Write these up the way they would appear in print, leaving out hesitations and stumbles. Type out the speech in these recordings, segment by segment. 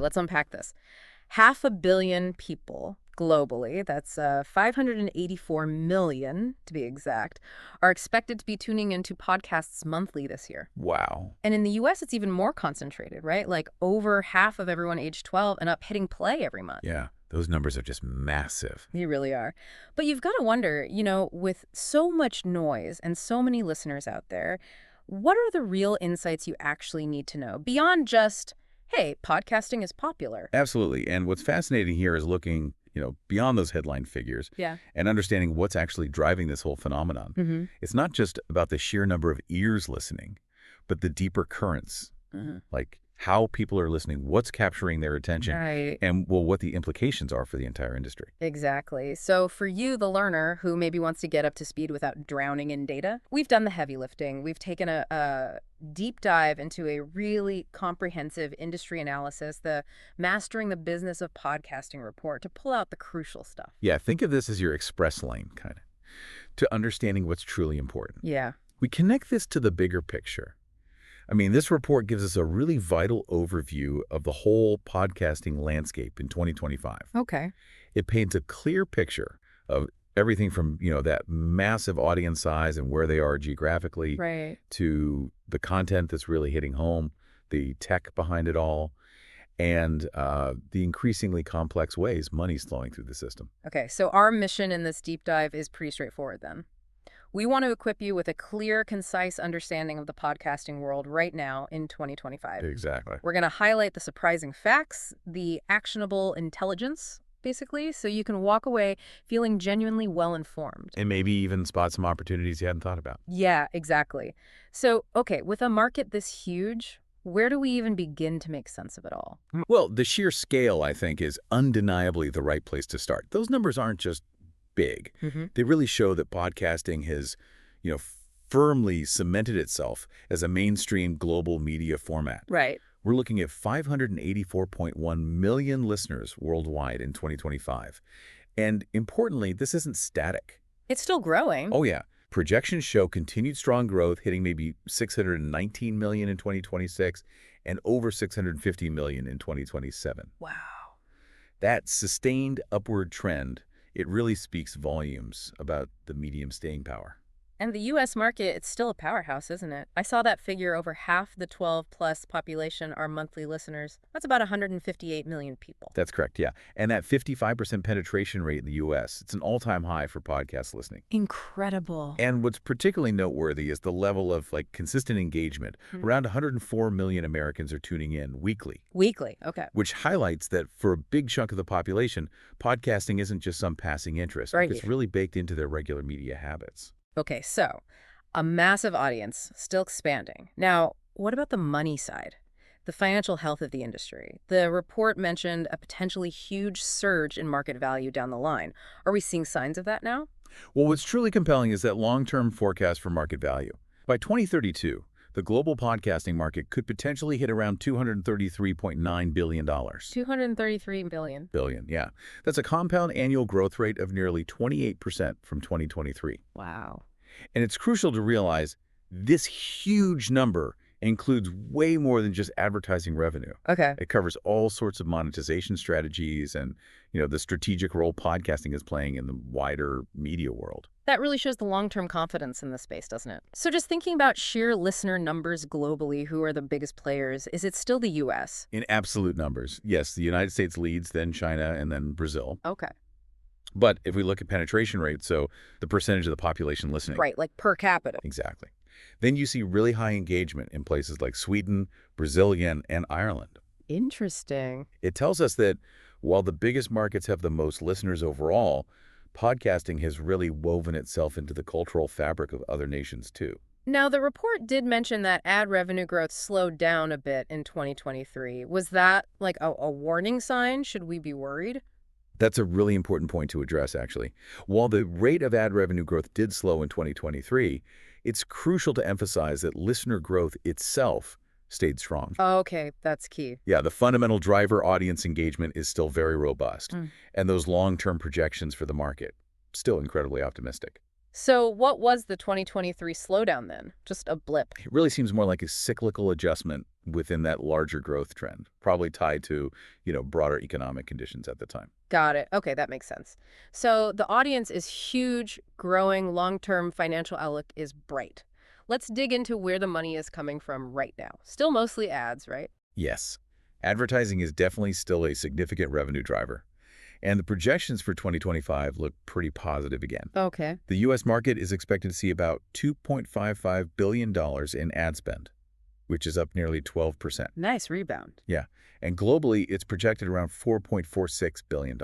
let's unpack this. 500 million people globally, that's 584 million to be exact, are expected to be tuning into podcasts monthly this year. Wow. And in the US, it's even more concentrated, right? Like over half of everyone age 12 and up hitting play every month. Yeah, those numbers are just massive. They really are. But you've got to wonder, with so much noise and so many listeners out there, what are the real insights you actually need to know beyond just, hey, podcasting is popular? Absolutely. And what's fascinating here is looking, beyond those headline figures Yeah. and understanding what's actually driving this whole phenomenon. Mm-hmm. It's not just about the sheer number of ears listening, but the deeper currents, like how people are listening, what's capturing their attention, Right. and, well, what the implications are for the entire industry. Exactly. So for you, the learner who maybe wants to get up to speed without drowning in data, we've done the heavy lifting. We've taken a deep dive into a really comprehensive industry analysis, the Mastering the Business of Podcasting report, to pull out the crucial stuff. Yeah, think of this as your express lane, kind of, to understanding what's truly important. Yeah. We connect this to the bigger picture. I mean, this report gives us a really vital overview of the whole podcasting landscape in 2025. Okay. It paints a clear picture of everything from, that massive audience size and where they are geographically, Right. to the content that's really hitting home, the tech behind it all, and the increasingly complex ways money's flowing through the system. Okay, so our mission in this deep dive is pretty straightforward then. We want to equip you with a clear, concise understanding of the podcasting world right now in 2025. Exactly. We're going to highlight the surprising facts, the actionable intelligence, basically, so you can walk away feeling genuinely well-informed. And maybe even spot some opportunities you hadn't thought about. Yeah, exactly. So, okay, with a market this huge, where do we even begin to make sense of it all? Well, the sheer scale, I think, is undeniably the right place to start. Those numbers aren't just big. Mm-hmm. They really show that podcasting has, firmly cemented itself as a mainstream global media format. Right. We're looking at 584.1 million listeners worldwide in 2025. And importantly, this isn't static. It's still growing. Oh, yeah. Projections show continued strong growth, hitting maybe 619 million in 2026 and over 650 million in 2027. Wow. That sustained upward trend, it really speaks volumes about the medium's staying power. And the U.S. market, it's still a powerhouse, isn't it? I saw that figure over half the 12-plus population are monthly listeners. That's about 158 million people. That's correct, yeah. And that 55% penetration rate in the U.S., it's an all-time high for podcast listening. Incredible. And what's particularly noteworthy is the level of consistent engagement. Around 104 million Americans are tuning in weekly. Weekly, okay. Which highlights that for a big chunk of the population, podcasting isn't just some passing interest. Right. It's really baked into their regular media habits. Okay, so a massive audience, still expanding. Now, what about the money side? The financial health of the industry. The report mentioned a potentially huge surge in market value down the line. Are we seeing signs of that now? Well, what's truly compelling is that long-term forecast for market value. By 2032, the global podcasting market could potentially hit around $233.9 billion. 233 billion. Billion, yeah. That's a compound annual growth rate of nearly 28% from 2023. Wow. And it's crucial to realize this huge number includes way more than just advertising revenue. Okay. It covers all sorts of monetization strategies and, the strategic role podcasting is playing in the wider media world. That really shows the long-term confidence in the space, doesn't it? So just thinking about sheer listener numbers globally, who are the biggest players, is it still the U.S.? In absolute numbers, yes, the United States leads, then China, and then Brazil. Okay. But if we look at penetration rate, so the percentage of the population listening. Right, like per capita. Exactly. Then you see really high engagement in places like Sweden, Brazil again, and Ireland. Interesting. It tells us that while the biggest markets have the most listeners overall, podcasting has really woven itself into the cultural fabric of other nations too. Now, the report did mention that ad revenue growth slowed down a bit in 2023. Was that like a warning sign? Should we be worried? That's a really important point to address, actually. While the rate of ad revenue growth did slow in 2023, it's crucial to emphasize that listener growth itself stayed strong. Okay, that's key. Yeah, the fundamental driver audience engagement is still very robust, and those long-term projections for the market, still incredibly optimistic. So what was the 2023 slowdown then? Just a blip? It really seems more like a cyclical adjustment within that larger growth trend, probably tied to, broader economic conditions at the time. Got it. Okay, that makes sense. So the audience is huge, growing, long-term financial outlook is bright. Let's dig into where the money is coming from right now. Still mostly ads, right? Yes, advertising is definitely still a significant revenue driver, and the projections for 2025 look pretty positive again. Okay. The U.S. market is expected to see about $2.55 billion in ad spend, which is up nearly 12%. Nice rebound. Yeah, and globally, it's projected around $4.46 billion,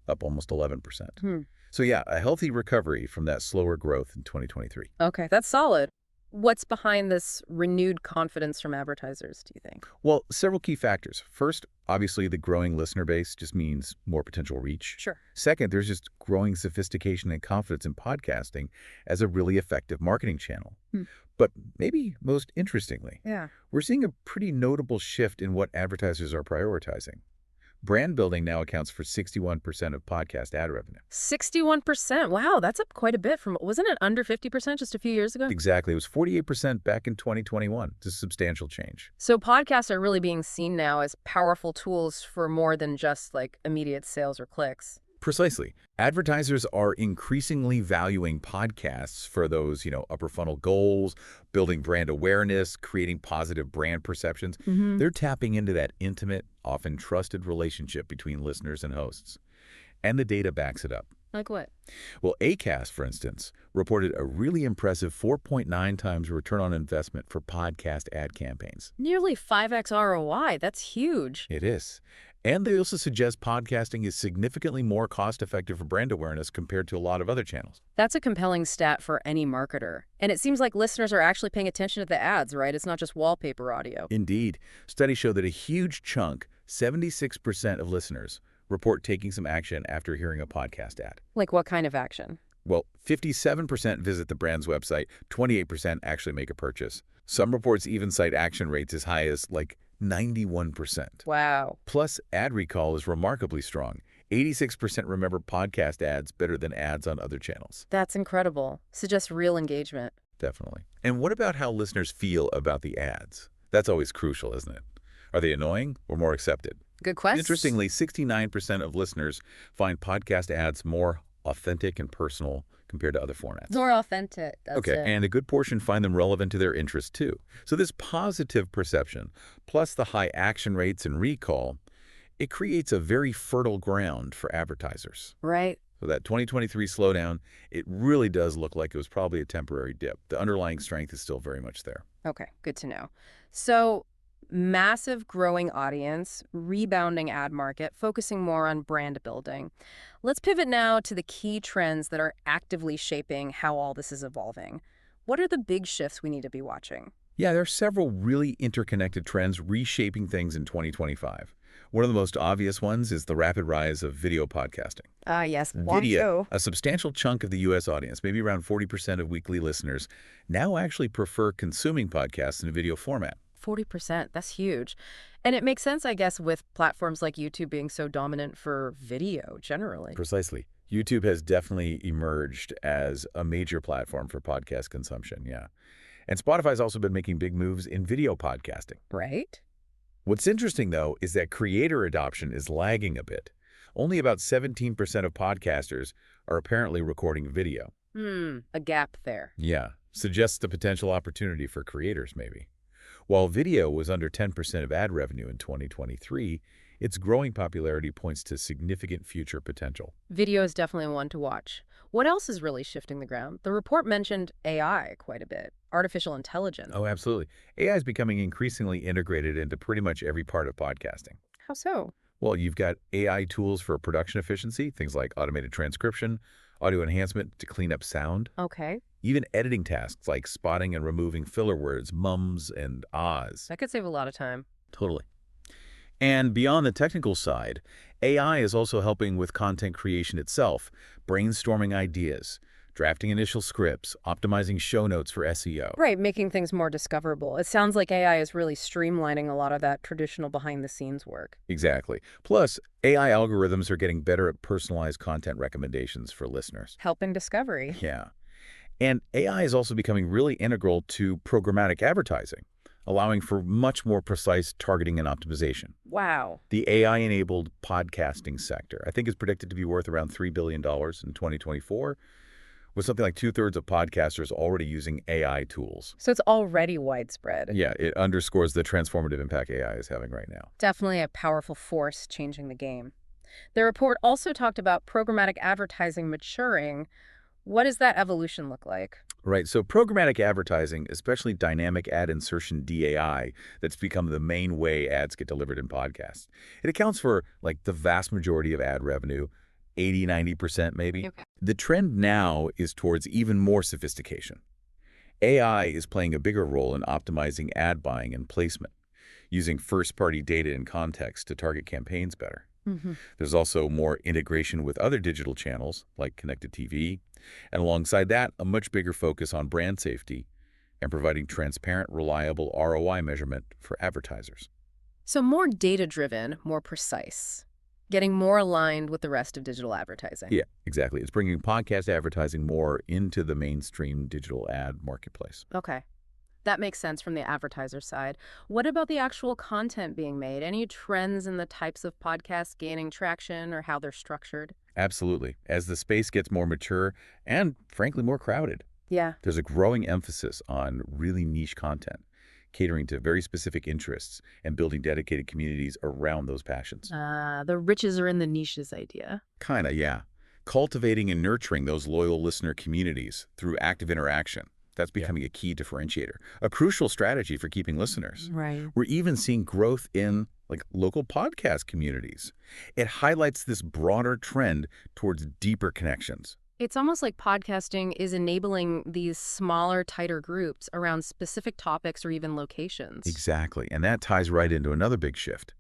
up almost 11%. Hmm. So yeah, a healthy recovery from that slower growth in 2023. Okay, that's solid. What's behind this renewed confidence from advertisers, do you think? Well, several key factors. First, obviously, the growing listener base just means more potential reach. Sure. Second, there's just growing sophistication and confidence in podcasting as a really effective marketing channel. Hmm. But maybe most interestingly, Yeah. we're seeing a pretty notable shift in what advertisers are prioritizing. Brand building now accounts for 61% of podcast ad revenue. 61%. Wow, that's up quite a bit from, wasn't it under 50% just a few years ago? Exactly. It was 48% back in 2021. It's a substantial change. So podcasts are really being seen now as powerful tools for more than just like immediate sales or clicks. Precisely. Advertisers are increasingly valuing podcasts for those, upper funnel goals, building brand awareness, creating positive brand perceptions. Mm-hmm. They're tapping into that intimate, often trusted relationship between listeners and hosts. And the data backs it up. Like what? Well, Acast, for instance, reported a really impressive 4.9 times return on investment for podcast ad campaigns. Nearly 5x ROI. That's huge. It is. And they also suggest podcasting is significantly more cost-effective for brand awareness compared to a lot of other channels. That's a compelling stat for any marketer. And it seems like listeners are actually paying attention to the ads, right? It's not just wallpaper audio. Indeed. Studies show that a huge chunk, 76% of listeners, report taking some action after hearing a podcast ad. Like what kind of action? Well, 57% visit the brand's website, 28% actually make a purchase. Some reports even cite action rates as high as, 91%. Wow. Plus, ad recall is remarkably strong. 86% remember podcast ads better than ads on other channels. That's incredible. Suggests real engagement. Definitely. And what about how listeners feel about the ads? That's always crucial, isn't it? Are they annoying or more accepted? Good question. Interestingly, 69% of listeners find podcast ads more authentic and personal compared to other formats. More authentic. That's Okay, it. and a good portion find them relevant to their interests too. So this positive perception, plus the high action rates and recall, it creates a very fertile ground for advertisers. Right. So that 2023 slowdown, it really does look like it was probably a temporary dip. The underlying strength is still very much there. Okay, good to know. So, massive growing audience, rebounding ad market, focusing more on brand building. Let's pivot now to the key trends that are actively shaping how all this is evolving. What are the big shifts we need to be watching? Yeah, there are several really interconnected trends reshaping things in 2025. One of the most obvious ones is the rapid rise of video podcasting. Ah, yes. Video, a substantial chunk of the U.S. audience, maybe around 40% of weekly listeners, now actually prefer consuming podcasts in a video format. 40%. That's huge. And it makes sense, I guess, with platforms like YouTube being so dominant for video generally. Precisely. YouTube has definitely emerged as a major platform for podcast consumption, yeah. And Spotify's also been making big moves in video podcasting. Right? What's interesting, though, is that creator adoption is lagging a bit. Only about 17% of podcasters are apparently recording video. A gap there. Yeah, suggests a potential opportunity for creators, maybe. While video was under 10% of ad revenue in 2023, its growing popularity points to significant future potential. Video is definitely one to watch. What else is really shifting the ground? The report mentioned AI quite a bit, artificial intelligence. Oh, absolutely. AI is becoming increasingly integrated into pretty much every part of podcasting. How so? Well, you've got AI tools for production efficiency, things like automated transcription, audio enhancement to clean up sound, Okay. even editing tasks like spotting and removing filler words, mums and ahs. That could save a lot of time. Totally. And beyond the technical side, AI is also helping with content creation itself, brainstorming ideas, drafting initial scripts, optimizing show notes for SEO. Right, making things more discoverable. It sounds like AI is really streamlining a lot of that traditional behind-the-scenes work. Exactly. Plus, AI algorithms are getting better at personalized content recommendations for listeners. Helping discovery. Yeah. And AI is also becoming really integral to programmatic advertising. allowing for much more precise targeting and optimization. Wow. The AI-enabled podcasting sector, I think, is predicted to be worth around $3 billion in 2024, with something like two-thirds of podcasters already using AI tools. So it's already widespread. Yeah, it underscores the transformative impact AI is having right now. Definitely a powerful force changing the game. The report also talked about programmatic advertising maturing. What does that evolution look like? Right, so programmatic advertising, especially dynamic ad insertion DAI, that's become the main way ads get delivered in podcasts. It accounts for like the vast majority of ad revenue, 80–90% maybe. Okay. The trend now is towards even more sophistication. AI is playing a bigger role in optimizing ad buying and placement, using first-party data and context to target campaigns better. Hmm. There's also more integration with other digital channels, like connected TV, and alongside that, a much bigger focus on brand safety and providing transparent, reliable ROI measurement for advertisers. So more data-driven, more precise, getting more aligned with the rest of digital advertising. Yeah, exactly. It's bringing podcast advertising more into the mainstream digital ad marketplace. Okay. That makes sense from the advertiser side. What about the actual content being made? Any trends in the types of podcasts gaining traction or how they're structured? Absolutely. As the space gets more mature and, frankly, more crowded, Yeah. there's a growing emphasis on really niche content, catering to very specific interests and building dedicated communities around those passions. The riches are in the niches idea. Kinda, yeah. Cultivating and nurturing those loyal listener communities through active interaction. That's becoming a key differentiator, a crucial strategy for keeping listeners. Right. We're even seeing growth in like local podcast communities. It highlights this broader trend towards deeper connections. It's almost like podcasting is enabling these smaller, tighter groups around specific topics or even locations. Exactly. And that ties right into another big shift,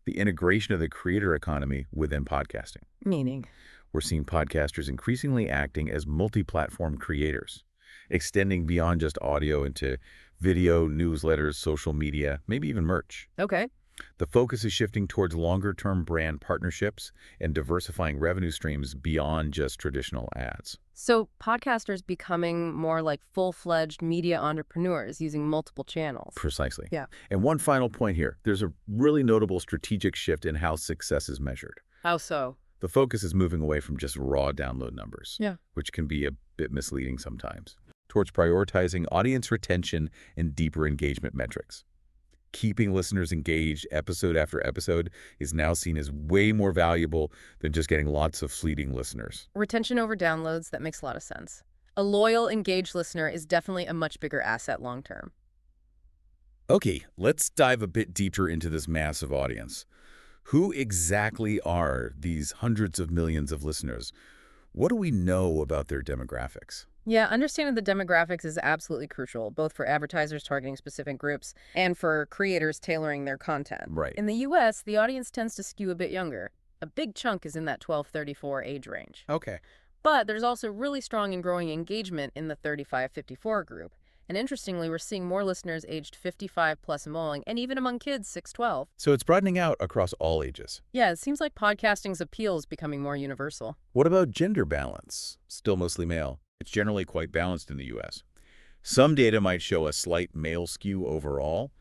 the integration of the creator economy within podcasting. Meaning? We're seeing podcasters increasingly acting as multi-platform creators, extending beyond just audio into video, newsletters, social media, maybe even merch. Okay. The focus is shifting towards longer-term brand partnerships and diversifying revenue streams beyond just traditional ads. So podcasters becoming more like full-fledged media entrepreneurs using multiple channels. Precisely. Yeah. And one final point here. There's a really notable strategic shift in how success is measured. How so? The focus is moving away from just raw download numbers, Yeah. which can be a bit misleading sometimes, towards prioritizing audience retention and deeper engagement metrics. Keeping listeners engaged episode after episode is now seen as way more valuable than just getting lots of fleeting listeners. Retention over downloads, that makes a lot of sense. A loyal, engaged listener is definitely a much bigger asset long-term. Okay, let's dive a bit deeper into this massive audience. Who exactly are these hundreds of millions of listeners? What do we know about their demographics? Yeah, understanding the demographics is absolutely crucial, both for advertisers targeting specific groups and for creators tailoring their content. Right. In the US, the audience tends to skew a bit younger. A big chunk is in that 12–34 age range. Okay. But there's also really strong and growing engagement in the 35–54 group. And interestingly, we're seeing more listeners aged 55 plus among, and even among kids 6–12. So it's broadening out across all ages. Yeah, it seems like podcasting's appeal is becoming more universal. What about gender balance? Still mostly male. It's generally quite balanced in the U.S. Some data might show a slight male skew overall,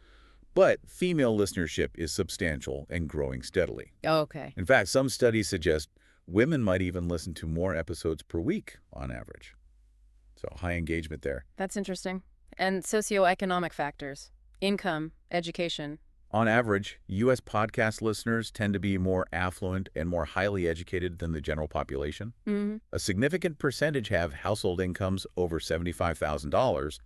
but female listenership is substantial and growing steadily. Okay. In fact, some studies suggest women might even listen to more episodes per week on average. So high engagement there. That's interesting. And socioeconomic factors, income, education. On average, U.S. podcast listeners tend to be more affluent and more highly educated than the general population. Mm-hmm. A significant percentage have household incomes over $75,000,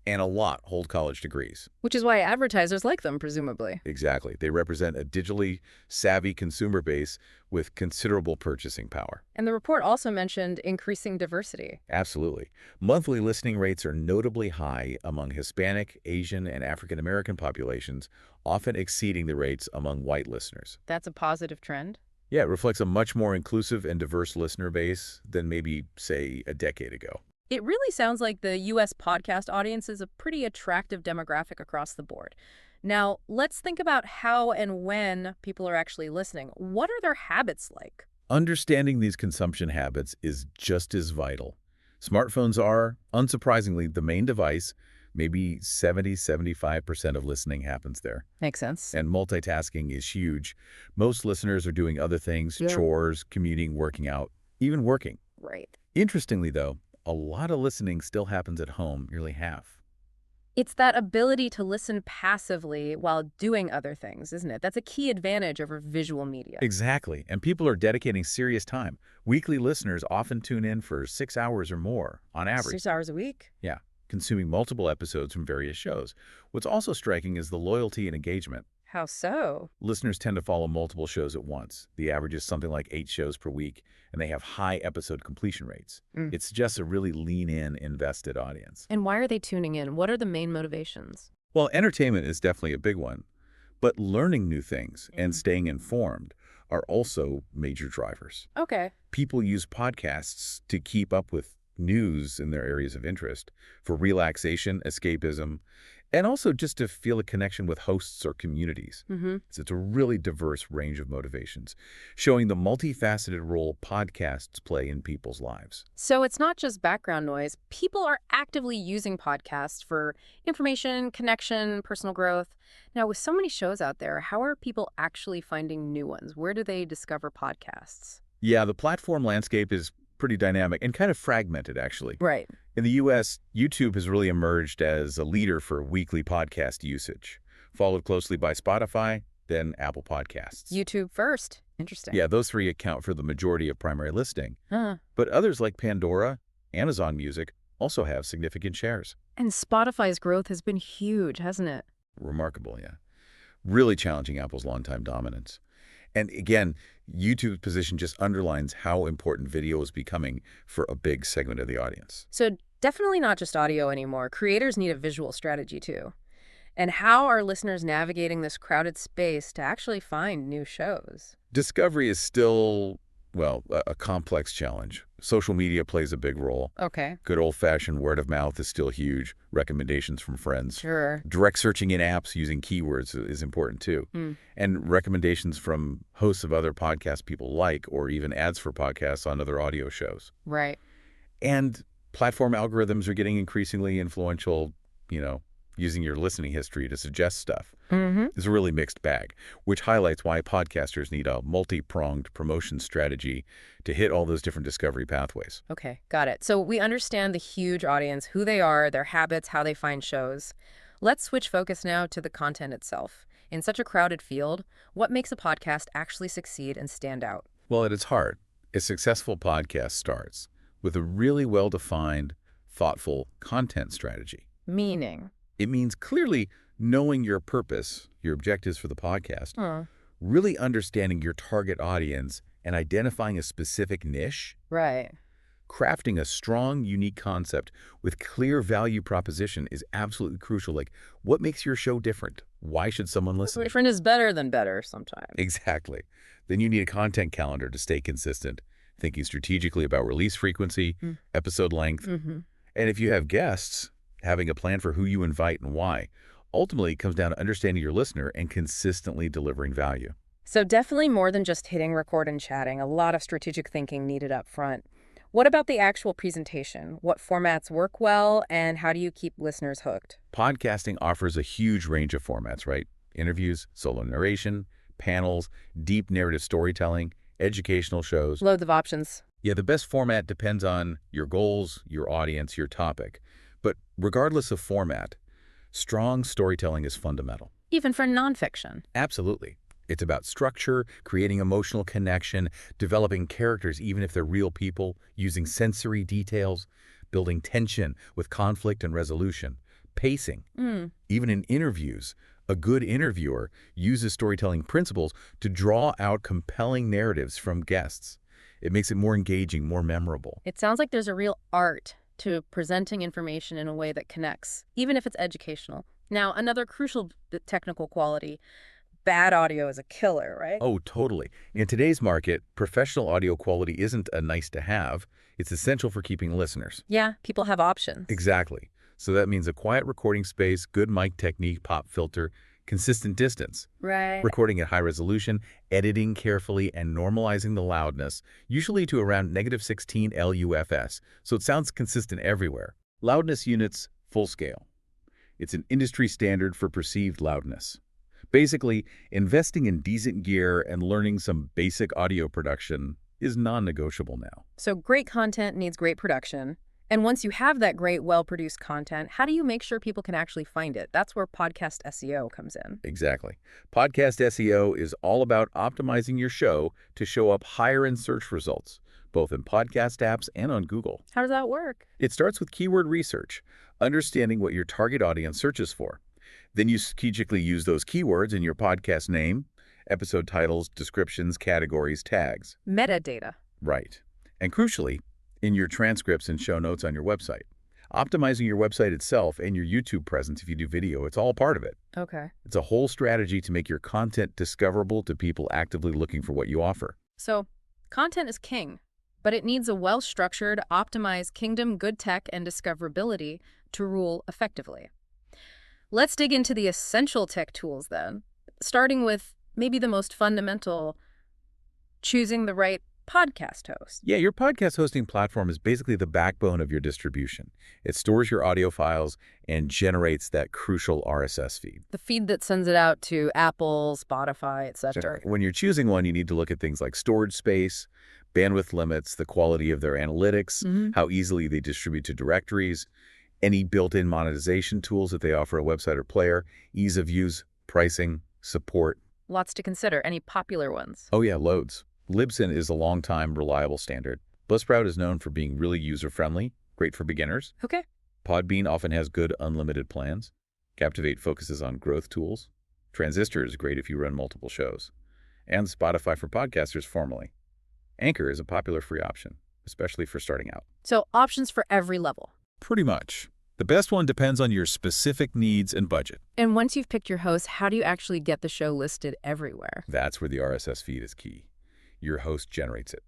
and a lot hold college degrees. Which is why advertisers like them, presumably. Exactly. They represent a digitally savvy consumer base with considerable purchasing power. And the report also mentioned increasing diversity. Absolutely. Monthly listening rates are notably high among Hispanic, Asian, and African American populations, often exceeding the rates among white listeners. That's a positive trend. Yeah, it reflects a much more inclusive and diverse listener base than maybe, say, a decade ago. It really sounds like the U.S. podcast audience is a pretty attractive demographic across the board. Now, let's think about how and when people are actually listening. What are their habits like? Understanding these consumption habits is just as vital. Smartphones are, unsurprisingly, the main device, Maybe 70–75% of listening happens there. Makes sense. And multitasking is huge. Most listeners are doing other things, Yeah. chores, commuting, working out, even working. Right. Interestingly, though, a lot of listening still happens at home, nearly half. It's that ability to listen passively while doing other things, isn't it? That's a key advantage over visual media. Exactly, and people are dedicating serious time. Weekly listeners often tune in for 6 hours or more, on average. 6 hours a week? Yeah, consuming multiple episodes from various shows. What's also striking is the loyalty and engagement. How so? Listeners tend to follow multiple shows at once. The average is something like 8 shows per week, and they have high episode completion rates. Mm. It's just a really lean-in, invested audience. And why are they tuning in? What are the main motivations? Well, entertainment is definitely a big one, but learning new things and staying informed are also major drivers. Okay. People use podcasts to keep up with news in their areas of interest, for relaxation, escapism, and also just to feel a connection with hosts or communities. Mm-hmm. So it's a really diverse range of motivations, showing the multifaceted role podcasts play in people's lives. So it's not just background noise. People are actively using podcasts for information, connection, personal growth. Now, with so many shows out there, how are people actually finding new ones? Where do they discover podcasts? Yeah, the platform landscape is pretty dynamic and kind of fragmented, actually. Right. In the U.S., YouTube has really emerged as a leader for weekly podcast usage, followed closely by Spotify, then Apple Podcasts. YouTube first. Interesting. Yeah, those three account for the majority of primary listening. Huh. But others like Pandora, Amazon Music, also have significant shares. And Spotify's growth has been huge, hasn't it? Remarkable, yeah. Really challenging Apple's longtime dominance. And again, YouTube's position just underlines how important video is becoming for a big segment of the audience. So definitely not just audio anymore. Creators need a visual strategy too. And how are listeners navigating this crowded space to actually find new shows? Discovery is still, well, a complex challenge. Social media plays a big role. Okay. Good old-fashioned word of mouth is still huge. Recommendations from friends. Sure. Direct searching in apps using keywords is important too. And recommendations from hosts of other podcasts people like, or even ads for podcasts on other audio shows. Right. And platform algorithms are getting increasingly influential, using your listening history to suggest stuff. Mm-hmm. It's a really mixed bag, which highlights why podcasters need a multi-pronged promotion strategy to hit all those different discovery pathways. Okay, got it. So we understand the huge audience, who they are, their habits, how they find shows. Let's switch focus now to the content itself. In such a crowded field, what makes a podcast actually succeed and stand out? Well, at its heart, a successful podcast starts with a really well-defined, thoughtful content strategy. Meaning? It means clearly knowing your purpose, your objectives for the podcast, really understanding your target audience and identifying a specific niche, Right. crafting a strong, unique concept with clear value proposition is absolutely crucial. Like, what makes your show different? Why should someone listen? Different is better than better sometimes. Exactly. Then you need a content calendar to stay consistent, thinking strategically about release frequency, episode length, Mm-hmm. and if you have guests, having a plan for who you invite and why. Ultimately, it comes down to understanding your listener and consistently delivering value. So definitely more than just hitting record and chatting, a lot of strategic thinking needed up front. What about the actual presentation? What formats work well, and how do you keep listeners hooked? Podcasting offers a huge range of formats, right? Interviews, solo narration, panels, deep narrative storytelling, educational shows. Loads of options. Yeah, the best format depends on your goals, your audience, your topic. But regardless of format, strong storytelling is fundamental. Even for nonfiction. Absolutely. It's about structure, creating emotional connection, developing characters even if they're real people, using sensory details, building tension with conflict and resolution, pacing. Even in interviews, a good interviewer uses storytelling principles to draw out compelling narratives from guests. It makes it more engaging, more memorable. It sounds like there's a real art to presenting information in a way that connects, even if it's educational. Now, another crucial technical quality, bad audio is a killer, right? Oh, totally. In today's market, professional audio quality isn't a nice to have. It's essential for keeping listeners. Yeah, people have options. Exactly. So that means a quiet recording space, good mic technique, pop filter, consistent distance, Right. recording at high resolution, editing carefully, and normalizing the loudness, usually to around -16 LUFS, so it sounds consistent everywhere. Loudness units, full scale. It's an industry standard for perceived loudness. Basically, investing in decent gear and learning some basic audio production is non-negotiable now. So great content needs great production. And once you have that great, well-produced content, how do you make sure people can actually find it? That's where podcast SEO comes in. Exactly. Podcast SEO is all about optimizing your show to show up higher in search results, both in podcast apps and on Google. How does that work? It starts with keyword research, understanding what your target audience searches for. Then you strategically use those keywords in your podcast name, episode titles, descriptions, categories, tags. Metadata. Right. And crucially, in your transcripts and show notes on your website. Optimizing your website itself and your YouTube presence if you do video, it's all part of it. Okay. It's a whole strategy to make your content discoverable to people actively looking for what you offer. So content is king, but it needs a well-structured, optimized kingdom, good tech, and discoverability to rule effectively. Let's dig into the essential tech tools then, starting with maybe the most fundamental, choosing the right podcast host. Yeah, your podcast hosting platform is basically the backbone of your distribution. It stores your audio files and generates that crucial RSS feed. The feed that sends it out to Apple, Spotify, etc. When you're choosing one, you need to look at things like storage space, bandwidth limits, the quality of their analytics, how easily they distribute to directories, any built-in monetization tools that they offer a website or player, ease of use, pricing, support. Lots to consider. Any popular ones? Oh yeah, loads. Libsyn is a long-time reliable standard. Buzzsprout is known for being really user-friendly, great for beginners. Okay. Podbean often has good unlimited plans. Captivate focuses on growth tools. Transistor is great if you run multiple shows. And Spotify for podcasters formally. Anchor is a popular free option, especially for starting out. So options for every level. Pretty much. The best one depends on your specific needs and budget. And once you've picked your host, how do you actually get the show listed everywhere? That's where the RSS feed is key. Your host generates it.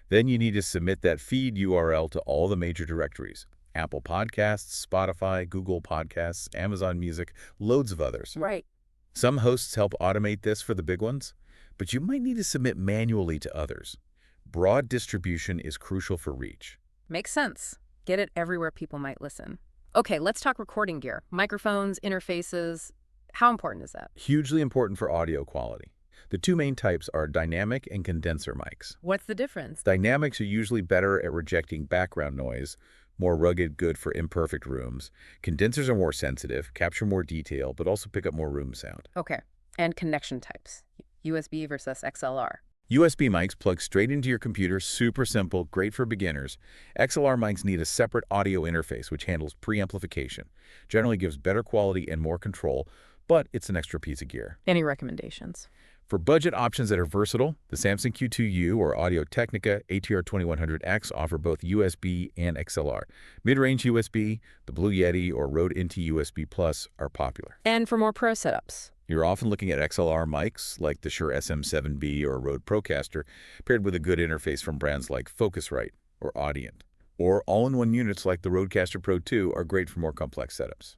Then you need to submit that feed URL to all the major directories. Apple Podcasts, Spotify, Google Podcasts, Amazon Music, loads of others. Right. Some hosts help automate this for the big ones, but you might need to submit manually to others. Broad distribution is crucial for reach. Makes sense. Get it everywhere people might listen. Okay, let's talk recording gear. Microphones, interfaces. How important is that? Hugely important for audio quality. The two main types are dynamic and condenser mics. What's the difference? Dynamics are usually better at rejecting background noise, more rugged, good for imperfect rooms. Condensers are more sensitive, capture more detail, but also pick up more room sound. Okay. And connection types. USB versus XLR. USB mics plug straight into your computer, super simple, great for beginners. XLR mics need a separate audio interface which handles preamplification. Generally gives better quality and more control, but it's an extra piece of gear. Any recommendations? For budget options that are versatile, the Samson Q2U or Audio-Technica ATR 2100X offer both USB and XLR. Mid-range USB, the Blue Yeti or Rode NT USB Plus are popular. And for more pro setups? You're often looking at XLR mics like the Shure SM7B or Rode Procaster, paired with a good interface from brands like Focusrite or Audient. Or all-in-one units like the Rodecaster Pro 2 are great for more complex setups.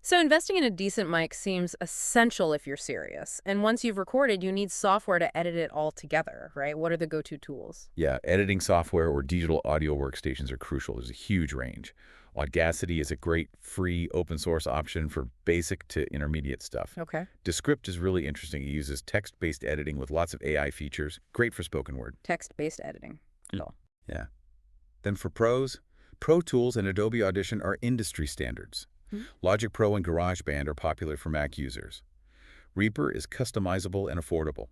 So investing in a decent mic seems essential if you're serious. And once you've recorded, you need software to edit it all together, right? What are the go-to tools? Yeah, editing software or digital audio workstations are crucial. There's a huge range. Audacity is a great free open source option for basic to intermediate stuff. Okay. Descript is really interesting. It uses text-based editing with lots of AI features. Great for spoken word. Text-based editing. Cool. Yeah. Then for pros, Pro Tools and Adobe Audition are industry standards. Logic Pro and GarageBand are popular for Mac users. Reaper is customizable and affordable.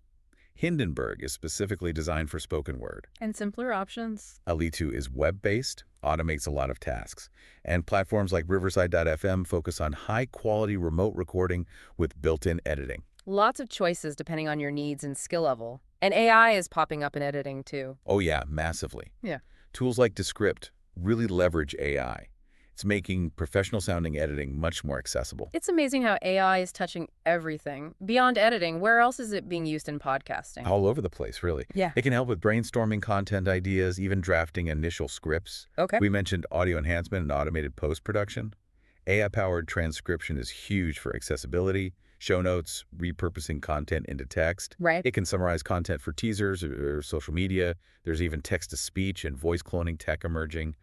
Hindenburg is specifically designed for spoken word. And simpler options? Alitu is web-based, automates a lot of tasks. And platforms like Riverside.fm focus on high-quality remote recording with built-in editing. Lots of choices depending on your needs and skill level. And AI is popping up in editing too. Oh yeah, massively. Yeah. Tools like Descript really leverage AI. It's making professional-sounding editing much more accessible. It's amazing how AI is touching everything. Beyond editing, where else is it being used in podcasting? All over the place, really. Yeah. It can help with brainstorming content ideas, even drafting initial scripts. Okay. We mentioned audio enhancement and automated post-production. AI-powered transcription is huge for accessibility, show notes, repurposing content into text. Right. It can summarize content for teasers or social media. There's even text-to-speech and voice cloning tech emerging.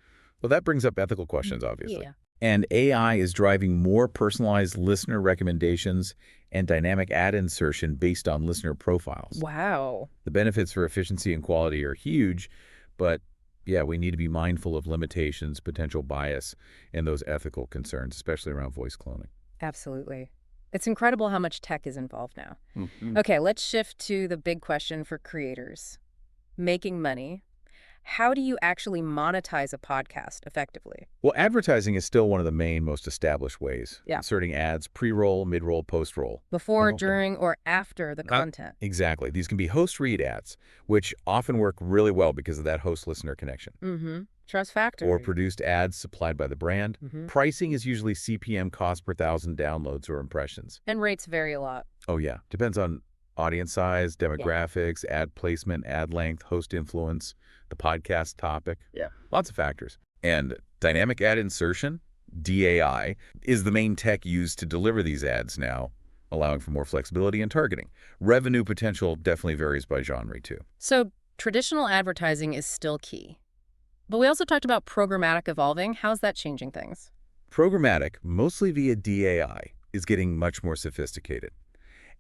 Well, that brings up ethical questions, obviously. Yeah. And AI is driving more personalized listener recommendations and dynamic ad insertion based on listener profiles. Wow. The benefits for efficiency and quality are huge, but yeah, we need to be mindful of limitations, potential bias, and those ethical concerns, especially around voice cloning. Absolutely. It's incredible how much tech is involved now. Mhm. Okay, let's shift to the big question for creators. Making money. How do you actually monetize a podcast effectively? Well, advertising is still one of the main, most established ways. Yeah. Inserting ads, pre-roll, mid-roll, post-roll. Before, Okay. during, or after the content. Exactly. These can be host-read ads, which often work really well because of that host-listener connection. Mm-hmm. Trust Or factor. produced ads supplied by the brand. Mm-hmm. Pricing is usually CPM, cost per thousand downloads or impressions. And rates vary a lot. Oh yeah, depends on audience size, demographics, ad placement, ad length, host influence, the podcast topic. Yeah. Lots of factors. And dynamic ad insertion, DAI, is the main tech used to deliver these ads now, allowing for more flexibility and targeting. Revenue potential definitely varies by genre too. So traditional advertising is still key. But we also talked about programmatic evolving. How's that changing things? Programmatic, mostly via DAI, is getting much more sophisticated.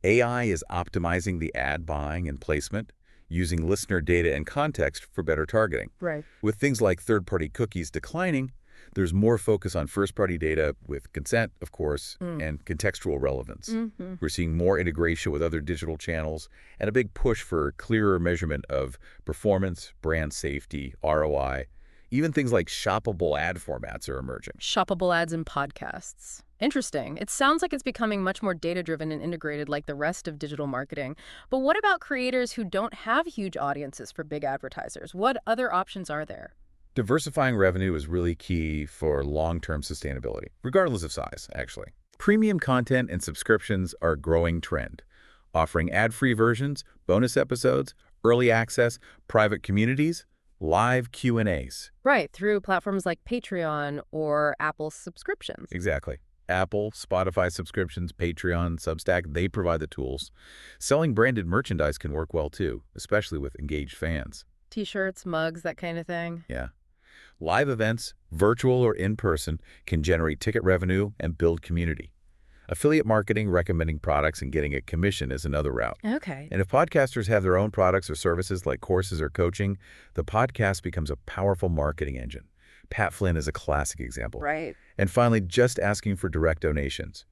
AI is optimizing the ad buying and placement, using listener data and context for better targeting. Right. With things like third-party cookies declining, there's more focus on first-party data with consent, of course, and contextual relevance. Mm-hmm. We're seeing more integration with other digital channels and a big push for clearer measurement of performance, brand safety, ROI. Even things like shoppable ad formats are emerging. Shoppable ads in podcasts. Interesting. It sounds like it's becoming much more data-driven and integrated like the rest of digital marketing. But what about creators who don't have huge audiences for big advertisers? What other options are there? Diversifying revenue is really key for long-term sustainability, regardless of size, actually. Premium content and subscriptions are a growing trend, offering ad-free versions, bonus episodes, early access, private communities, live Q&As. Right, through platforms like Patreon or Apple subscriptions. Exactly. Apple, Spotify subscriptions, Patreon, Substack, they provide the tools. Selling branded merchandise can work well too, especially with engaged fans. T-shirts, mugs, that kind of thing. Yeah. Live events, virtual or in-person, can generate ticket revenue and build community. Affiliate marketing, recommending products and getting a commission is another route. Okay. And if podcasters have their own products or services like courses or coaching, the podcast becomes a powerful marketing engine. Pat Flynn is a classic example. Right. And finally, just asking for direct donations.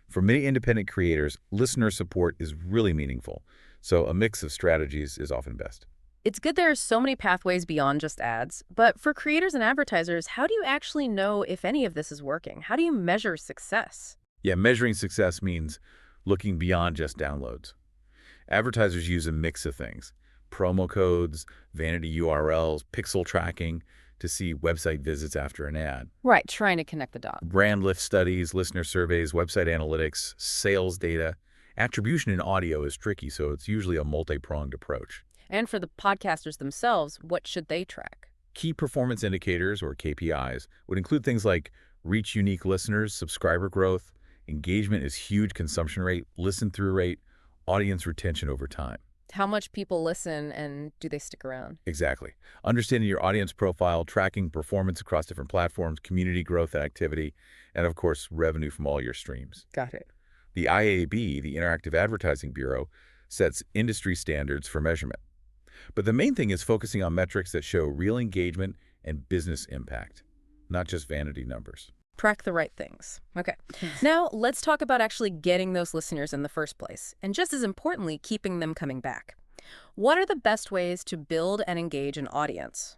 For many independent creators, listener support is really meaningful, so a mix of strategies is often best. It's good there are so many pathways beyond just ads, but for creators and advertisers, how do you actually know if any of this is working? How do you measure success? Yeah, measuring success means looking beyond just downloads. Advertisers use a mix of things: promo codes, vanity URLs, pixel tracking to see website visits after an ad, Right, trying to connect the dots. brand lift studies, listener surveys, website analytics, sales data. Attribution in audio is tricky, so it's usually a multi-pronged approach. And for the podcasters themselves, what should they track? Key performance indicators, or KPIs, would include things like reach unique listeners, subscriber growth, engagement is huge, consumption rate, listen-through rate, audience retention over time. How much people listen and do they stick around? Exactly. Understanding your audience profile, tracking performance across different platforms, community growth and activity, and of course, revenue from all your streams. Got it. The IAB, the Interactive Advertising Bureau, sets industry standards for measurement. But the main thing is focusing on metrics that show real engagement and business impact, not just vanity numbers. Track the right things. Okay. Now, let's talk about actually getting those listeners in the first place, and just as importantly, keeping them coming back. What are the best ways to build and engage an audience?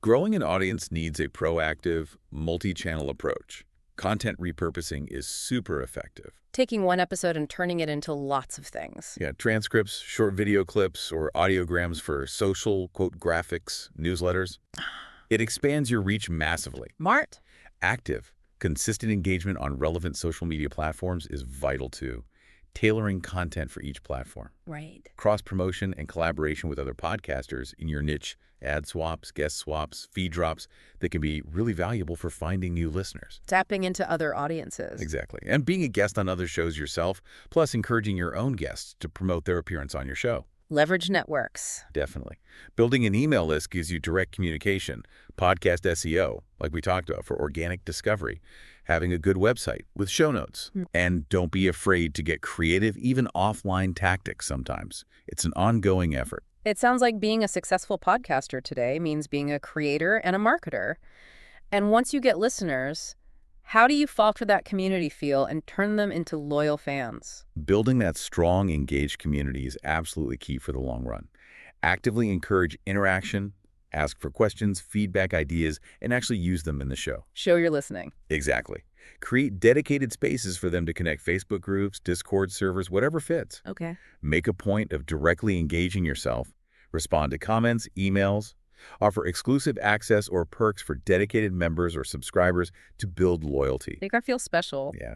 Growing an audience needs a proactive, multi-channel approach. Content repurposing is super effective. Taking one episode and turning it into lots of things. Yeah, transcripts, short video clips, or audiograms for social, quote, graphics, newsletters. It expands your reach massively. Smart. Active, consistent engagement on relevant social media platforms is vital too. Tailoring content for each platform. Right. Cross-promotion and collaboration with other podcasters in your niche, ad swaps, guest swaps, feed drops, that can be really valuable for finding new listeners. Tapping into other audiences. Exactly. And being a guest on other shows yourself, plus encouraging your own guests to promote their appearance on your show. Leverage networks. Definitely. Building an email list gives you direct communication, podcast SEO, like we talked about, for organic discovery, having a good website with show notes. Hmm. And don't be afraid to get creative, even offline tactics sometimes. It's an ongoing effort. It sounds like being a successful podcaster today means being a creator and a marketer. And once you get listeners, how do you foster that community feel and turn them into loyal fans? Building that strong, engaged community is absolutely key for the long run. Actively encourage interaction, ask for questions, feedback, ideas, and actually use them in the show. Show you're listening. Exactly. Create dedicated spaces for them to connect: Facebook groups, Discord servers, whatever fits. Okay. Make a point of directly engaging yourself. Respond to comments, emails. Offer exclusive access or perks for dedicated members or subscribers to build loyalty. Make her feel special. Yeah.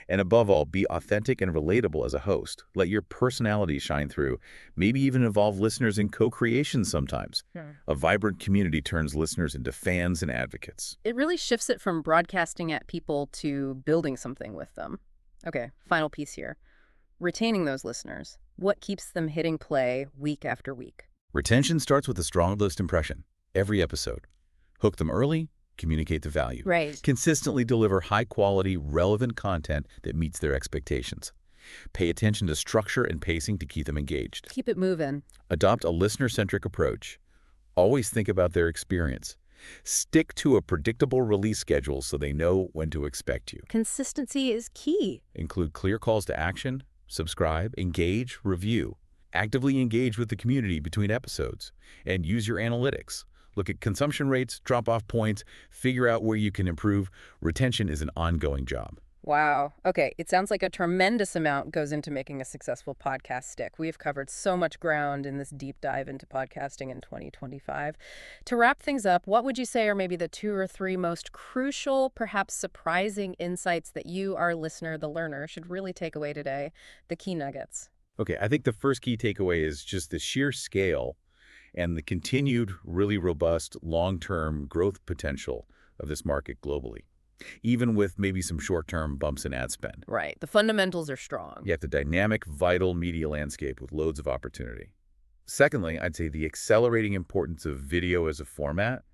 And above all, be authentic and relatable as a host. Let your personality shine through. Maybe even involve listeners in co-creation sometimes. Hmm. A vibrant community turns listeners into fans and advocates. It really shifts it from broadcasting at people to building something with them. Okay, final piece here. Retaining those listeners. What keeps them hitting play week after week? Retention starts with a strong list impression. Every episode. Hook them early, communicate the value. Right. Consistently deliver high-quality, relevant content that meets their expectations. Pay attention to structure and pacing to keep them engaged. Keep it moving. Adopt a listener-centric approach. Always think about their experience. Stick to a predictable release schedule so they know when to expect you. Consistency is key. Include clear calls to action, subscribe, engage, review. Actively engage with the community between episodes, and use your analytics. Look at consumption rates, drop-off points, figure out where you can improve. Retention is an ongoing job. Wow. Okay, it sounds like a tremendous amount goes into making a successful podcast stick. We have covered so much ground in this deep dive into podcasting in 2025. To wrap things up, what would you say are maybe the 2 or 3 most crucial, perhaps surprising insights that you, our listener, the learner, should really take away today? The key nuggets. Okay, I think the first key takeaway is just the sheer scale and the continued, really robust, long-term growth potential of this market globally, even with maybe some short-term bumps in ad spend. Right. The fundamentals are strong. You have the dynamic, vital media landscape with loads of opportunity. Secondly, I'd say the accelerating importance of video as a format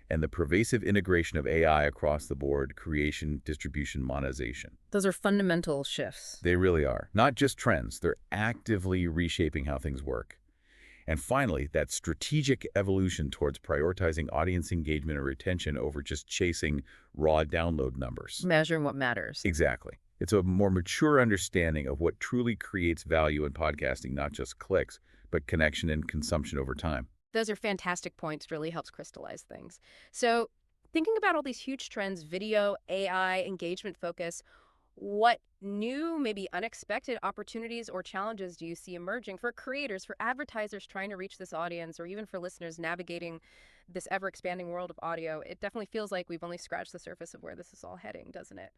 and the pervasive integration of AI across the board: creation, distribution, monetization. Those are fundamental shifts. They really are. Not just trends, they're actively reshaping how things work. And finally, that strategic evolution towards prioritizing audience engagement and retention over just chasing raw download numbers. Measuring what matters. Exactly. It's a more mature understanding of what truly creates value in podcasting, not just clicks, but connection and consumption over time. Those are fantastic points. Really helps crystallize things. So thinking about all these huge trends, video, AI, engagement focus, what new, maybe unexpected opportunities or challenges do you see emerging for creators, for advertisers trying to reach this audience, or even for listeners navigating this ever-expanding world of audio? It definitely feels like we've only scratched the surface of where this is all heading, doesn't it?